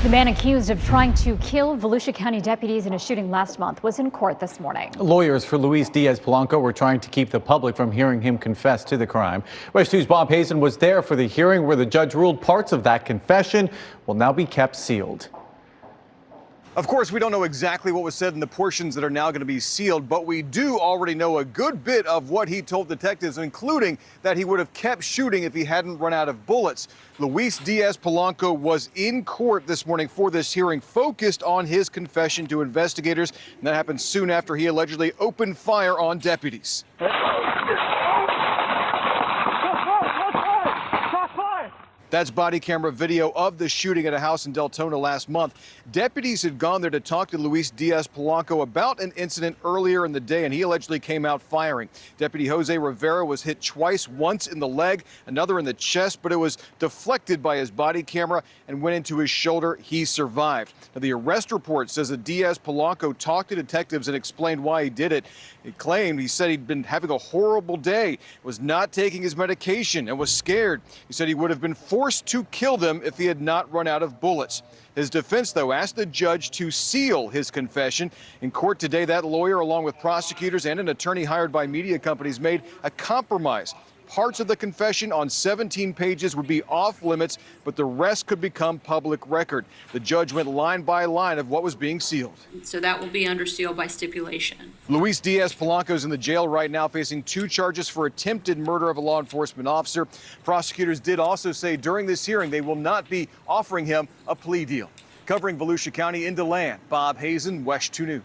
The man accused of trying to kill Volusia County deputies in a shooting last month was in court this morning. Lawyers for Luis Diaz-Polanco were trying to keep the public from hearing him confess to the crime. West 2's Bob Hazen was there for the hearing where the judge ruled parts of that confession will now be kept sealed. Of course, we don't know exactly what was said in the portions that are now going to be sealed, but we do already know a good bit of what he told detectives, including that he would have kept shooting if he hadn't run out of bullets. Luis Diaz-Polanco was in court this morning for this hearing, focused on his confession to investigators, and that happened soon after he allegedly opened fire on deputies. That's body camera video of the shooting at a house in Deltona last month. Deputies had gone there to talk to Luis Diaz-Polanco about an incident earlier in the day, and he allegedly came out firing. Deputy Jose Rivera was hit twice, once in the leg, another in the chest, but it was deflected by his body camera and went into his shoulder. He survived. Now, the arrest report says that Diaz-Polanco talked to detectives and explained why he did it. He said he'd been having a horrible day, was not taking his medication, and was scared. He said he would have been forced to kill them if he had not run out of bullets. His defense, though, asked the judge to seal his confession. In court today, that lawyer, along with prosecutors and an attorney hired by media companies, made a compromise. Parts of the confession on 17 pages would be off limits, but the rest could become public record. The judge went line by line of what was being sealed. So that will be under seal by stipulation. Luis Diaz-Polanco is in the jail right now, facing 2 charges for attempted murder of a law enforcement officer. Prosecutors did also say during this hearing they will not be offering him a plea deal. Covering Volusia County in DeLand, Bob Hazen, West 2 News.